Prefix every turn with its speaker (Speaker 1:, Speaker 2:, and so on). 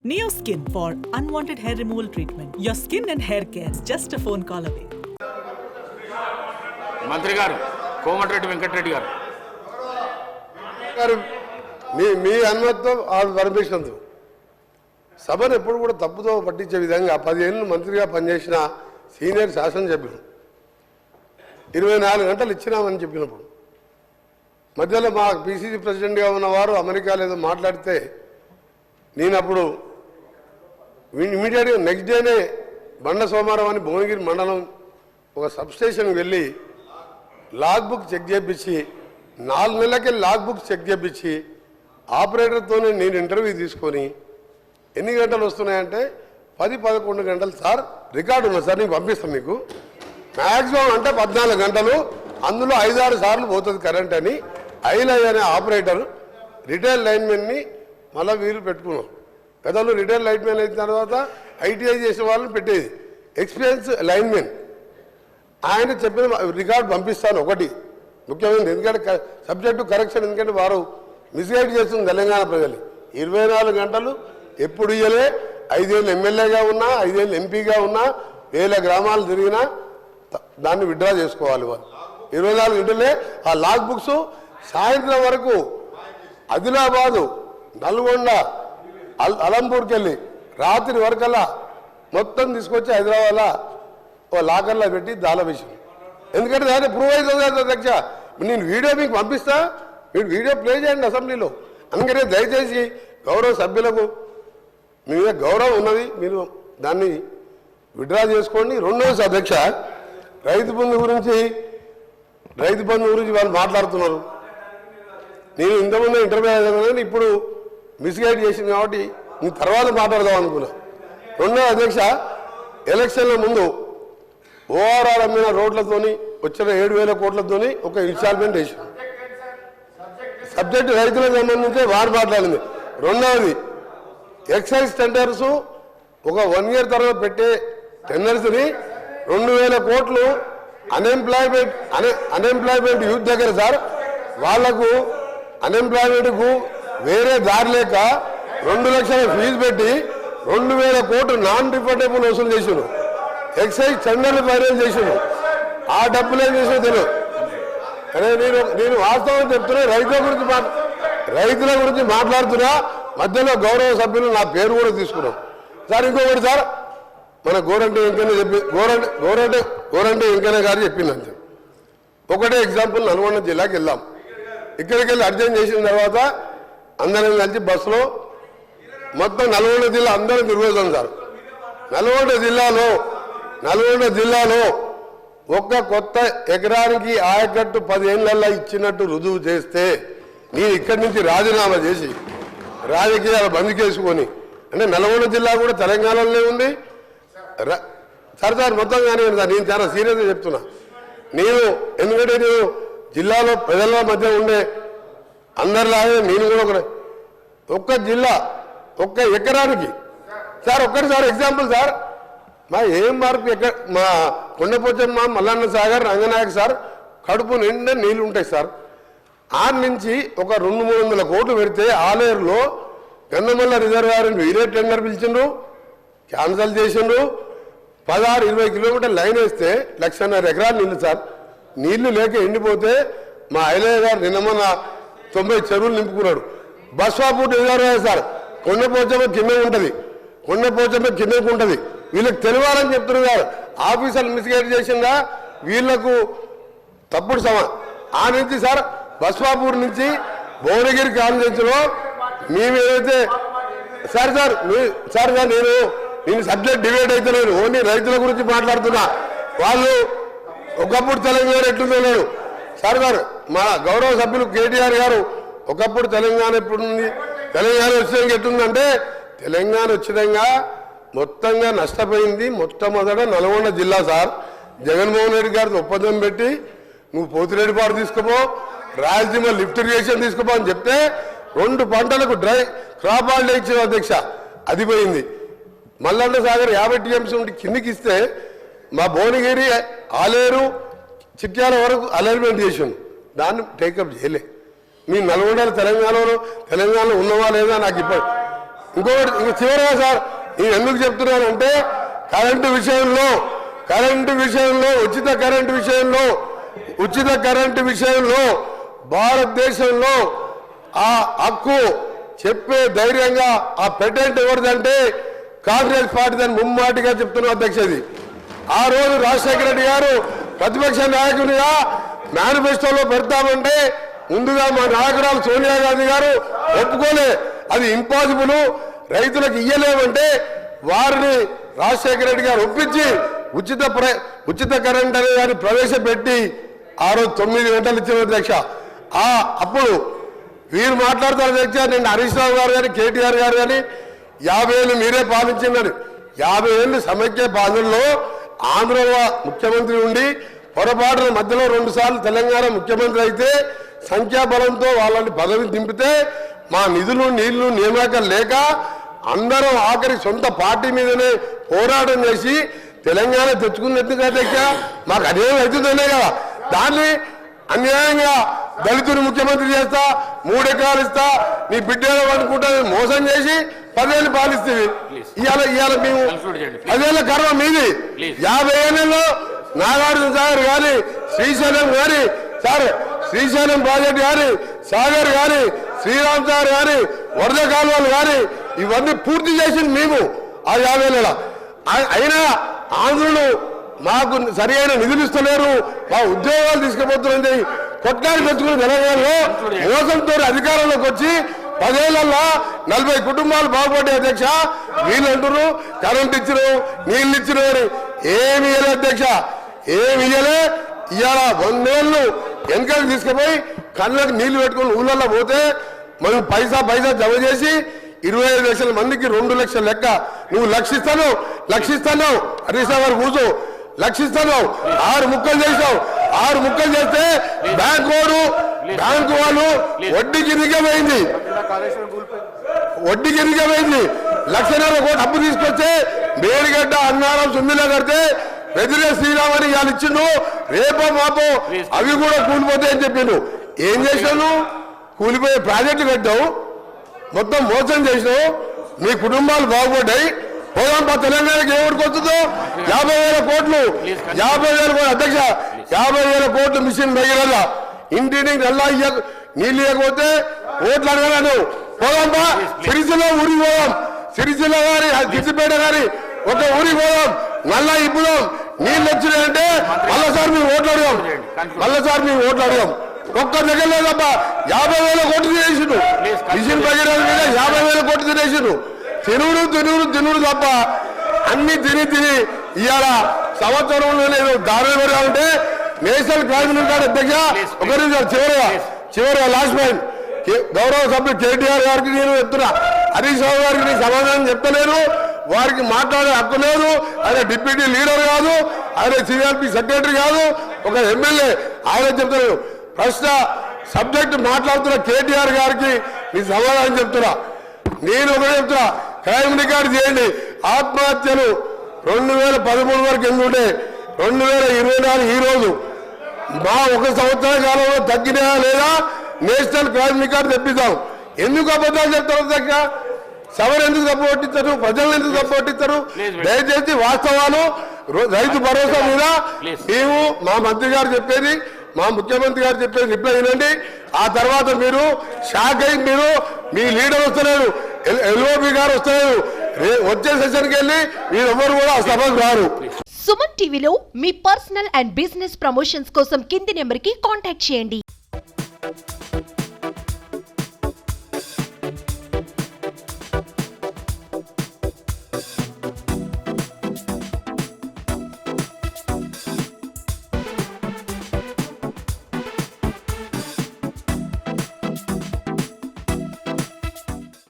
Speaker 1: Neoskin for unwanted hair removal treatment. Your skin and hair care is just a phone call away.
Speaker 2: మంత్రి గారు కోమటిరెడ్డి వెంకటరెడ్డి గారు
Speaker 3: మీ అనుమతితో పర్మిషన్తో సభను ఎప్పుడు కూడా తప్పుతో పట్టించే విధంగా 10 ఏళ్ళు మంత్రిగా పనిచేసిన సీనియర్ శాసనసభ్యులు 24 గంటలు ఇచ్చినామని చెప్పినప్పుడు మధ్యలో మా పిసిసి ప్రెసిడెంట్గా ఉన్నవారు అమెరికాలో ఏదో మాట్లాడితే నేను అప్పుడు ఇమీడియట్గా నెక్స్ట్ డేనే బండ సోమవారం అని భువనగిరి మండలం ఒక సబ్స్టేషన్కి వెళ్ళి లాగ్ బుక్ చెక్ చేయించి 4 నెలలకే లాగ్ బుక్ చెక్ చేయించి ఆపరేటర్తోనే నేను ఇంటర్వ్యూ తీసుకొని ఎన్ని గంటలు వస్తున్నాయంటే 10-11 గంటలు సార్ రికార్డు ఉంది సార్ నేను పంపిస్తాను మీకు మ్యాక్సిమం అంటే 14 గంటలు అందులో 5-6 సార్లు పోతుంది కరెంట్ అని ఐలై అనే ఆపరేటర్ రిటైల్ లైన్మెన్ని మళ్ళీ వీలు పెట్టుకున్నాం గతంలో రిటైల్ లైన్మెన్ అయిన తర్వాత ఐటీఐ చేసిన వాళ్ళని పెట్టేది ఎక్స్పీరియన్స్ లైన్మెన్ ఆయన చెప్పిన రికార్డు పంపిస్తాను ఒకటి ముఖ్యమైనది ఎందుకంటే సబ్జెక్టు కరెక్షన్ ఎందుకంటే వారు మిస్గైడ్ చేస్తుంది తెలంగాణ ప్రజలు 24 గంటలు ఎప్పుడు ఇయ్యలే 5 ఏళ్ళు ఎమ్మెల్యేగా ఉన్నా 5 ఏళ్ళు ఎంపీగా ఉన్నా 1000 గ్రామాలు తిరిగినా దాన్ని విత్డ్రా చేసుకోవాలి వాళ్ళు 24 గంటలే ఆ లాగ్ బుక్స్ సాయంత్రం వరకు ఆదిలాబాదు నల్గొండ అలంపూర్కి వెళ్ళి రాత్రి వరకల్లా మొత్తం తీసుకొచ్చి హైదరాబాద్లో ఓ లాకర్లో పెట్టి దాల విషయం ఎందుకంటే దాన్ని ప్రూవ్ అవుతుంది అధ్యక్ష నేను వీడియో మీకు పంపిస్తా మీరు వీడియో ప్లే చేయండి అసెంబ్లీలో అందుకనే దయచేసి గౌరవ సభ్యులకు మీ మీద గౌరవం ఉన్నది మీరు దాన్ని విత్డ్రా చేసుకోండి రెండోది అధ్యక్ష రైతు బంధు గురించి వాళ్ళు మాట్లాడుతున్నారు నేను ఇంతకుముందు ఇంటర్వ్యూ అయ్యాను ఇప్పుడు మిస్గైడ్ చేసింది కాబట్టి నేను తర్వాత మాట్లాడదాం అనుకున్నా రెండో అధ్యక్ష ఎలక్షన్ల ముందు ఓఆర్ఆర్ అమ్మిన రోడ్లతోని వచ్చిన 7,000 కోట్లతోని ఒక ఇన్స్టాల్మెంట్ వేసాం సబ్జెక్టు రైతులకు సంబంధించి వారు మాట్లాడింది రెండవది ఎక్సైజ్ టెండర్స్ ఒక 1 ఇయర్ తర్వాత పెట్టే టెండర్స్ని 2,000 కోట్లు అన్ఎంప్లాయ్మెంట్ యూత్ దగ్గర సార్ వాళ్లకు అన్ఎంప్లాయ్మెంట్కు వేరే దారి లేక 2 లక్షల ఫీజు పెట్టి 2,000 కోట్లు నాన్ రిఫండబుల్ వసూలు చేసారు ఎక్సైజ్ టెండర్లు ఫైనల్ చేసారు ఆ డబ్బులు ఏం చేసినా తెలియదు అదే నేను వాస్తవం చెప్తున్నా రైతుల గురించి మాట్లాడుతున్నా మధ్యలో గౌరవ సభ్యులు నా పేరు కూడా తీసుకున్నాం సార్ ఇంకొకటి సార్ మన గోరంటే వెంకయ్య గారు చెప్పిందంతే ఒకటే ఎగ్జాంపుల్ నల్గొండ జిల్లాకి వెళ్దాం ఇక్కడికి వెళ్ళి అర్జెంట్ చేసిన తర్వాత అందరం కలిసి బస్సులో మొత్తం నల్గొండ జిల్లా అందరం తిరుగుతాం సార్ నల్గొండ జిల్లాలో ఒక్క కొత్త ఎకరానికి ఆయకట్టు 10 ఏళ్లలో ఇచ్చినట్టు రుజువు చేస్తే నేను ఇక్కడి నుంచి రాజీనామా చేసి రాజకీయాలు బంద్కేసుకొని అంటే నల్గొండ జిల్లా కూడా తెలంగాణలోనే ఉంది సార్ మొత్తం కానీ సార్ నేను చాలా సీరియస్గా చెప్తున్నా ఎందుకంటే నేను జిల్లాలో ప్రజల మధ్య ఉండే అందరిలాగే నేను కూడా ఒక్క జిల్లా ఒక్క ఎకరానికి సార్ ఒక్కటిసారి ఎగ్జాంపుల్ సార్ మా ఏం మార్పు మా కొండపోచమ్మ మల్లన్న సాగర్ రంగనాయక్ సార్ కడుపు నిండా నీళ్ళు ఉంటాయి సార్ ఆడ నుంచి ఒక 200-300 కోట్లు పెడితే ఆలేరులో గన్నమల్ల రిజర్వాయర్ వీరే టెండర్ పిలిచిండ్రు క్యాన్సల్ చేసిండ్రు 16-20 కిలోమీటర్ లైన్ వేస్తే 1,50,000 ఎకరాలు నీళ్ళు సార్ నీళ్లు లేక ఎండిపోతే మా ఐలయ్య గారు నిన్న మొన్న 90 చెరువులు నింపుకున్నాడు బస్వాపూర్ రిజర్వాయర్ సార్ కొండపోచమ్మ కిందకు ఉంటుంది వీళ్ళకి తెలియాలని చెప్తున్నారు గారు ఆఫీసర్లు మిస్గైడ్ చేసిందా వీళ్లకు తప్పుడు ఆ నుంచి సార్ బస్వాపూర్ నుంచి భువనగిరి కాన్ఫరెన్స్లో మేము ఏదైతే సార్ నేను సబ్జెక్ట్ డిబేట్ అయితే నేను ఓన్లీ రైతుల గురించి మాట్లాడుతున్నా వాళ్ళు ఒకప్పుడు తెలంగాణ ఎట్లుందో సార్ మా గౌరవ సభ్యులు కేటీఆర్ గారు ఒకప్పుడు తెలంగాణ ఎప్పుడుంది తెలంగాణ వచ్చినాక ఎట్లుందంటే తెలంగాణ వచ్చినాక మొత్తంగా నష్టపోయింది మొట్టమొదట నల్గొండ జిల్లా సార్ జగన్మోహన్ రెడ్డి గారితో ఒప్పందం పెట్టి నువ్వు పోతిరెడ్డిపాడు తీసుకుపో రాయలసీమ లిఫ్ట్ ఇరిగేషన్ తీసుకుపో అని చెప్తే 2 పంటలకు డ్రై క్రాప్ హాలిడే ఇచ్చిన అధ్యక్ష అది పోయింది మల్లన్న సాగర్ 50 టీఎంసీ ఉండి కిందికి ఇస్తే మా భువనగిరి ఆలేరు చిట్యాల వరకు అలైన్మెంట్ చేసాను దాన్ని టేకప్ చేయలే మీ నల్గొండ తెలంగాణలో ఉన్నవా లేదా నాకు ఇప్పుడు ఇంకొకటి ఇంక చివరిగా సార్ నేను ఎందుకు చెప్తున్నానంటే కరెంటు విషయంలో ఉచిత కరెంటు విషయంలో భారతదేశంలో ఆ హక్కు చెప్పే ధైర్యంగా ఆ పెటెంట్ ఎవరిదంటే కాంగ్రెస్ పార్టీ దాన్ని ముమ్మాటిగా చెప్తున్నా అధ్యక్షది. ఆ రోజు రాజశేఖర రెడ్డి గారు ప్రతిపక్ష నాయకునిగా మేనిఫెస్టోలో పెడతామంటే ముందుగా మా నాయకురాలు సోనియా గాంధీ గారు ఒప్పుకోలే, అది ఇంపాసిబుల్, రైతులకు ఇయ్యలేమంటే వారిని రాజశేఖర రెడ్డి గారు ఒప్పించి ఉచిత కరెంట్ అనే దాన్ని ప్రవేశపెట్టి ఆ రోజు 9 గంటలు ఇచ్చిన అధ్యక్ష. అప్పుడు వీరు మాట్లాడతారు అధ్యక్ష, నిన్న హరీష్ రావు గారు కానీ కేటీఆర్ గారు కానీ 50 ఏళ్ళు మీరే పాలించిందని. 50 ఏళ్ళు సమైక్య పాలనలో ఆంధ్రలో ముఖ్యమంత్రి ఉండి పొరపాటున మధ్యలో 2 సార్లు తెలంగాణ ముఖ్యమంత్రి అయితే సంఖ్యాబలంతో వాళ్ళని పదవిని దింపితే మా నిధులు నీళ్లు నియామకాలు లేక అందరం ఆఖరి సొంత పార్టీ మీదనే పోరాటం చేసి తెలంగాణ తెచ్చుకున్నట్టుగా అధ్యక్ష. మాకు అదేం అవుతుందనే కదా, దాన్ని అన్యాయంగా దళితుని ముఖ్యమంత్రి చేస్తా 3 ఎకరాలు ఇస్తా నీ బిడ్డలో అనుకుంటా మోసం చేసి 10 ఏళ్ళు పాలిస్తుంది. ఇవాళ మేము 10 ఏళ్ళ కర్మ మీది. 50 ఏళ్ళలో నాగార్జున సాగర్ కానీ శ్రీశైలం కానీ శ్రీశైలం ప్రాజెక్ట్ కానీ సాగర్ కానీ శ్రీరామ్ సాగర్ కానీ వరద కాలువలు కానీ ఇవన్నీ పూర్తి చేసింది మేము ఆ 50 ఏళ్ళ. అయినా ఆంధ్రులు మాకు సరి అయిన నిధులు ఇస్తలేరు, మా ఉద్యోగాలు తీసుకుపోతున్నది కొట్లాడి తెచ్చుకున్న తెలంగాణలో మోసంతో అధికారంలోకి వచ్చి 10 ఏళ్లలో 40 కుటుంబాలు బాగుపడ్డాయి అధ్యక్ష. వీళ్ళు అంటారు కరెంట్ ఇచ్చిరు నీళ్ళు ఇచ్చిరు అని. ఏమి ఇయ్యలే అధ్యక్ష, ఏమి ఇయ్యలే. ఇవాళ 100 ఏళ్ళు వెనకకి తీసుకుపోయి కళ్ళకి నీళ్లు పెట్టుకుని ఊళ్ళల్లో పోతే మనం పైసా జమ చేసి 25 లక్షల మందికి 2 లక్షల లెక్క. నువ్వు లక్షిస్తాను హరీష్ రావు గారు కూర్చో, లక్షిస్తాను 6 ముక్కలు చేసావు. 6 ముక్కలు చేస్తే బ్యాంకు వాళ్ళు వడ్డీకి ఇరిగమైంది. 1,50,00,000 కోట్లు అప్పు తీసుకొస్తే మేడిగడ్డ అన్నారం సుమ్మిలా కడితే వెదిరే శ్రీరామ్ అని వాళ్ళు ఇచ్చిండు. రేపో మాపో అవి కూడా కూలిపోతాయని చెప్పిండు. ఏం చేశాను? కూలిపోయే ప్రాజెక్టు కట్టావు, మొత్తం మోసం చేసినావు, మీ కుటుంబాలు బాగుపడ్డాయి. పోదాంపా తెలంగాణకి ఏమిటికి వస్తుందో 50,000 కోట్లు 50,000 కోట్లు అధ్యక్ష. 50,000 కోట్లు మిషన్ దగ్గర ఇంటిని నల్లా నీళ్ళు ఇవ్వకపోతే ఓట్లు అడగలను. పోదాంపా సిరిసిల్ల ఊరికి పోదాం, సిరిసిల్ల గారి సిద్దిపేట గారి ఒక ఊరికి పోదాం, నల్లా ఇప్పుదాం. నీళ్ళు వచ్చినాయంటే మళ్ళీసారి మేము ఓట్లు అడగాం. ఒక్క దగ్గర లేదబ్బా 50,000 కోట్లు తినేసిండు. మిషన్ దగ్గర మీద 50,000 కోట్లు తినేసిండు. తినుడు తప్ప అన్ని తిని ఇవాళ సంవత్సరంలో నేను దారులు పెరగాలంటే నేషనల్ క్యాబినెట్ కార్డు అధ్యక్ష. ఒక నిమిషం చివరిగా లాస్ట్ పాయింట్, గౌరవ సభ్యులు కేటీఆర్ గారికి నేను చెప్తున్నా, హరీష్ రావు గారికి నేను సమాధానం చెప్తలేను, వారికి మాట్లాడే హక్కు లేదు. ఆయన డిప్యూటీ లీడర్ కాదు, ఆయన సిఆర్పి సెక్రటరీ కాదు, ఒక ఎమ్మెల్యే. ఆయన చెప్తలేను. ప్రశ్న సబ్జెక్ట్ మాట్లాడుతున్న కేటీఆర్ గారికి నేను సమాధానం చెప్తున్నా. నేను ఒకటే చెప్తున్నా, క్రైమ్ రికార్డు చేయండి. ఆత్మహత్యలు 2013 వరకు ఎందుకుంటే 2024 ఈ రోజు మా 1 సంవత్సర కాలంలో తగ్గినాయా లేదా నేషనల్ క్రైమ్ రికార్డు తెప్పిద్దాం. ఎందుకు అబద్ధాలు చెప్తారు అధ్యక్ష? సభను ఎందుకు తప్పొట్టిస్తారు? ప్రజలను ఎందుకు తప్పొట్టిస్తారు? దయచేసి వాస్తవాలు రైతు భరోసా మీద మేము మా మంత్రి గారు చెప్పేది, మా ముఖ్యమంత్రి గారు చెప్పేది రిప్లై వినండి. ఆ తర్వాత మీరు షాక్ అయి మీ లీడర్ వస్తలేరు, ఎల్ఓపి గారు వస్తలేరు. వచ్చే సెషన్కి వెళ్ళి మీరు ఎవరు కూడా ఆ సభకు రారు.
Speaker 4: సుమన్ టీవీలో మీ పర్సనల్ అండ్ బిజినెస్ ప్రమోషన్స్ కోసం కింది నెంబర్కి కాంటాక్ట్ చేయండి.